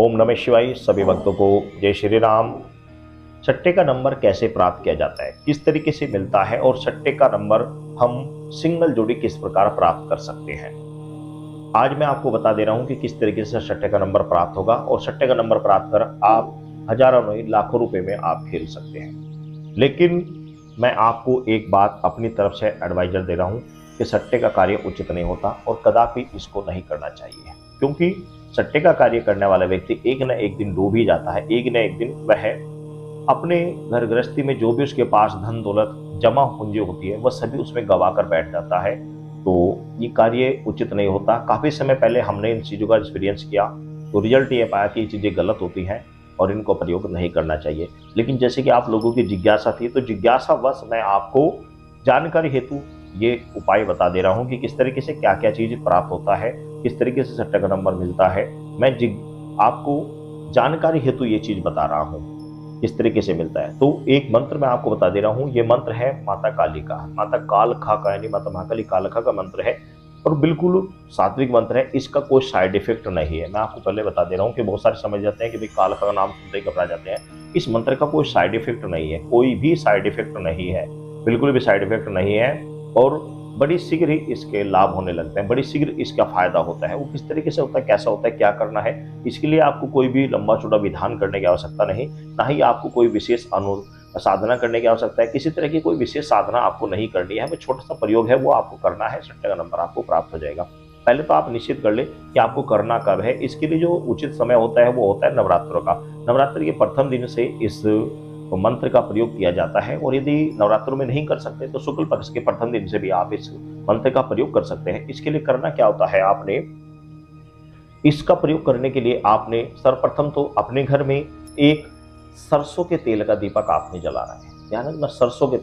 ओम नमः शिवाय। सभी भक्तों को जय श्री राम। सट्टे का नंबर कैसे प्राप्त किया जाता है, किस तरीके से मिलता है और सट्टे का नंबर हम सिंगल जोड़ी किस प्रकार प्राप्त कर सकते हैं, आज मैं आपको बता दे रहा हूं कि किस तरीके से सट्टे का नंबर प्राप्त होगा। और सट्टे का नंबर प्राप्त कर आप हजारों नहीं लाखों रुपए में आप खेल सकते हैं। लेकिन मैं आपको एक बात अपनी तरफ से एडवाइजर दे रहा हूं कि सट्टे का कार्य उचित नहीं होता और कदापि इसको नहीं करना चाहिए, क्योंकि सट्टे का कार्य करने वाला व्यक्ति एक न एक दिन डूब ही जाता है। एक न एक दिन वह अपने घर गृहस्थी में जो भी उसके पास धन दौलत जमा पूंजी होती है वह सभी उसमें गवा कर बैठ जाता है। तो ये कार्य उचित नहीं होता। काफी समय पहले हमने इन चीजों का एक्सपीरियंस किया तो रिजल्ट ये पाया कि ये चीजें गलत होती हैं और इनको प्रयोग नहीं करना चाहिए। लेकिन जैसे कि आप लोगों की जिज्ञासा थी, तो जिज्ञासावश मैं आपको जानकारी हेतु ये उपाय बता दे रहा हूं कि किस तरीके से क्या क्या चीज प्राप्त होता है, किस तरीके से सट्टे का नंबर मिलता है। मैं आपको जानकारी हेतु ये चीज बता रहा हूं किस तरीके से मिलता है। तो एक मंत्र मैं आपको बता दे रहा हूं। ये मंत्र है माता काली का, माता कालखा का, यानी माता महाकाली कालखा का मंत्र है और बिल्कुल सात्विक मंत्र है। इसका कोई साइड इफेक्ट नहीं है। मैं आपको पहले बता दे रहा हूँ कि बहुत सारे समझ जाते हैं कि भाई कालखा का नाम सुनते ही घबरा जाते हैं। इस मंत्र का कोई साइड इफेक्ट नहीं है, कोई भी साइड इफेक्ट नहीं है, बिल्कुल भी साइड इफेक्ट नहीं है। और बड़ी शीघ्र ही इसके लाभ होने लगते हैं, बड़ी शीघ्र इसका फायदा होता है। वो किस तरीके से होता है, कैसा होता है, क्या करना है, इसके लिए आपको कोई भी लंबा चौड़ा विधान करने की आवश्यकता नहीं, ना ही आपको कोई विशेष साधना करने की आवश्यकता है। किसी तरह की कोई विशेष साधना आपको नहीं करनी है। वो छोटा सा प्रयोग है, वो आपको करना है, सट्टे का नंबर आपको प्राप्त हो जाएगा। पहले तो आप निश्चित कर ले कि आपको करना कब है। इसके लिए जो उचित समय होता है वो होता है नवरात्रों का। नवरात्र के प्रथम दिन से इस मंत्र का प्रयोग किया जाता है। और यदि नवरात्रों में नहीं कर सकते तो शुक्ल पक्ष के प्रथम दिन से भी आप इस मंत्र का प्रयोग कर सकते हैं। इसके लिए करना क्या होता है, आपने इसका प्रयोग करने के लिए आपने सर्वप्रथम तो अपने घर में एक सरसों के तेल का दीपक आपने जलाना है। ध्यान रखना, सरसों के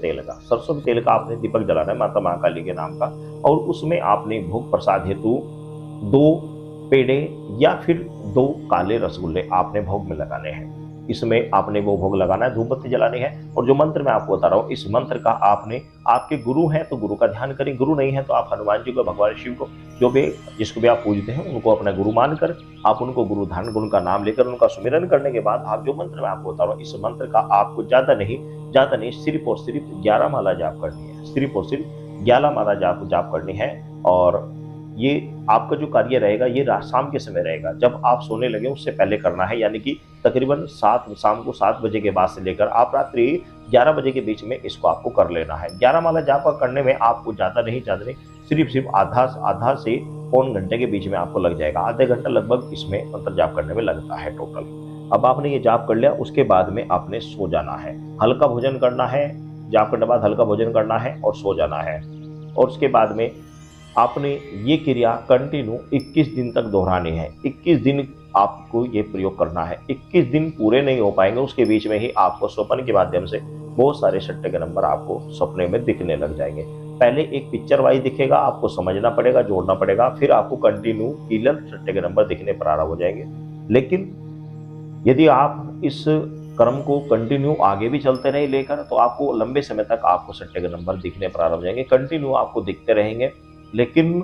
तेल का आपने दीपक जलाना है माता महाकाली के नाम का। और उसमें आपने भोग प्रसाद हेतु 2 पेड़े या फिर 2 काले रसगुल्ले आपने भोग में लगाने हैं। इसमें आपने वो भोग लगाना है, धूप बत्ती जलानी है। और जो मंत्र मैं आपको बता रहा हूँ, इस मंत्र का आपने, आपके गुरु हैं तो गुरु का ध्यान करें, गुरु नहीं है तो आप हनुमान जी को, भगवान शिव को, जो भी जिसको भी आप पूजते हैं उनको अपना गुरु मानकर आप उनको गुरु धारण, गुरु का नाम लेकर उनका सुमिरन करने के बाद आप जो मंत्र मैं आपको बता रहा हूँ, इस मंत्र का आपको ज्यादा नहीं सिर्फ और सिर्फ 11 माला जाप करनी है। सिर्फ और सिर्फ 11 माला जाप करनी है। और ये आपका जो कार्य रहेगा ये शाम के समय रहेगा, जब आप सोने लगे उससे पहले करना है। यानी कि तकरीबन शाम को 7 बजे के बाद से लेकर आप रात्रि 11 बजे के बीच में इसको आपको कर लेना है। 11 माला जाप करने में आपको ज्यादा नहीं सिर्फ आधा से पौन घंटे के बीच में आपको लग जाएगा। आधे घंटा लगभग इसमें मंत्र जाप करने में लगता है टोटल। अब आपने ये जाप कर लिया, उसके बाद में आपने सो जाना है, हल्का भोजन करना है। जाप करने के बाद हल्का भोजन करना है और सो जाना है। और उसके बाद में आपने ये क्रिया कंटिन्यू 21 दिन तक दोहरानी है। 21 दिन आपको ये प्रयोग करना है। 21 दिन पूरे नहीं हो पाएंगे, उसके बीच में ही आपको स्वप्न के माध्यम से बहुत सारे सट्टे के नंबर आपको सपने में दिखने लग जाएंगे। पहले एक पिक्चर वाइज दिखेगा, आपको समझना पड़ेगा, जोड़ना पड़ेगा, फिर आपको कंटिन्यू क्लियर सट्टे के नंबर दिखने प्रारंभ हो जाएंगे। लेकिन यदि आप इस क्रम को कंटिन्यू आगे भी चलते रहे लेकर, तो आपको लंबे समय तक आपको सट्टे के नंबर दिखने प्रारंभ हो जाएंगे, कंटिन्यू आपको दिखते रहेंगे। लेकिन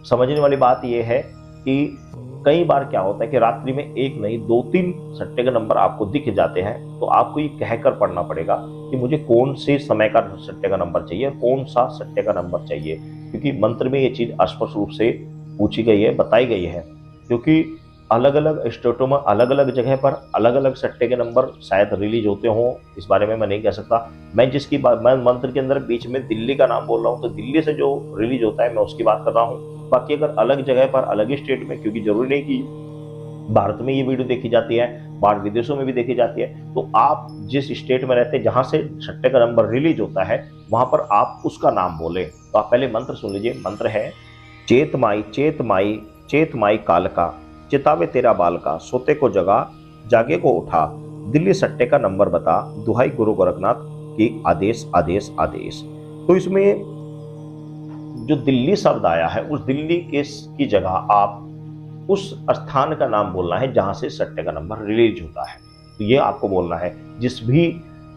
समझने वाली बात यह है कि कई बार क्या होता है कि रात्रि में 1 नहीं 2-3 सट्टे के नंबर आपको दिख जाते हैं। तो आपको ये कहकर पढ़ना पड़ेगा कि मुझे कौन से समय का सट्टे का नंबर चाहिए, कौन सा सट्टे का नंबर चाहिए, क्योंकि मंत्र में ये चीज स्पष्ट रूप से पूछी गई है, बताई गई है। क्योंकि अलग अलग स्टेटों में अलग अलग जगह पर अलग अलग सट्टे के नंबर शायद रिलीज होते हों, इस बारे में मैं नहीं कह सकता। मैं मंत्र के अंदर बीच में दिल्ली का नाम बोल रहा हूँ, तो दिल्ली से जो रिलीज होता है मैं उसकी बात कर रहा हूँ। बाकी अगर अलग जगह पर अलग ही स्टेट में, क्योंकि जरूरी नहीं कि भारत में ये वीडियो देखी जाती है, बाहर विदेशों में भी देखी जाती है, तो आप जिस स्टेट में रहते हैं जहां से सट्टे का नंबर रिलीज होता है वहां पर आप उसका नाम बोले। तो आप पहले मंत्र सुन लीजिए। मंत्र है चेत माई कालका, चितावे तेरा बाल का, सोते को जगा जागे को उठा, दिल्ली सट्टे का नंबर बता, दुहाई गुरु गोरखनाथ की आदेश आदेश आदेश। तो इसमें जो दिल्ली शब्द आया है, उस दिल्ली की जगह आप उस स्थान का नाम बोलना है जहां से सट्टे का नंबर रिलीज होता है। तो ये आपको बोलना है। जिस भी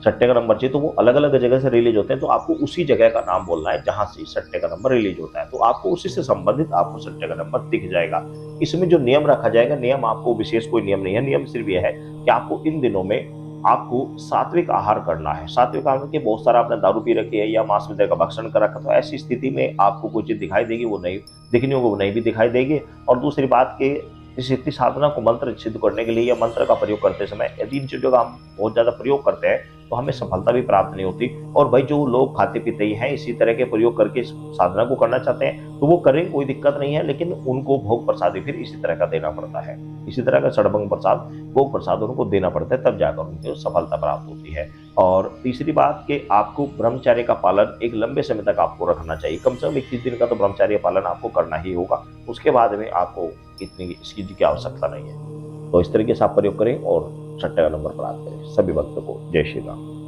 सट्टे का नंबर चाहिए तो वो अलग अलग जगह से रिलीज होते हैं, तो आपको उसी जगह का नाम बोलना है जहां से सट्टे का नंबर रिलीज होता है, तो आपको उसी से संबंधित आपको सट्टे का नंबर दिख जाएगा। इसमें जो नियम रखा जाएगा, नियम आपको विशेष कोई नियम नहीं है, नियम सिर्फ यह है कि आपको इन दिनों में आपको सात्विक आहार करना है। सात्विक आहार में बहुत सारा आपने दारू पी रखी है या मांस वगैरह का भक्षण कर रखा, तो ऐसी स्थिति में आपको कोई चीज दिखाई देगी, वो नहीं दिखनी होगी, वो नहीं भी दिखाई देगी। और दूसरी बात कि इस इतनी साधना को मंत्र सिद्ध करने के लिए या मंत्र का प्रयोग करते समय यदि इन चीजों का हम बहुत ज्यादा प्रयोग करते हैं तो हमें सफलता भी प्राप्त नहीं होती। और भाई जो लोग खाते पीते ही हैं, इसी तरह के प्रयोग करके साधना को करना चाहते हैं तो वो करें, कोई दिक्कत नहीं है, लेकिन उनको भोग प्रसाद भी फिर इसी तरह का देना पड़ता है। इसी तरह का षडभंग प्रसाद, भोग प्रसाद उनको देना पड़ता है, तब जाकर उनको सफलता प्राप्त होती है। और तीसरी बात कि आपको ब्रह्मचर्य का पालन एक लंबे समय तक आपको रखना चाहिए, कम से कम 21 दिन का तो ब्रह्मचर्य पालन आपको करना ही होगा। उसके बाद में आपको इतनी इस चीज की आवश्यकता नहीं है। तो इस तरीके से आप प्रयोग करें और सट्टे का नंबर प्राप्त करें। सभी भक्तों को जय श्री राम।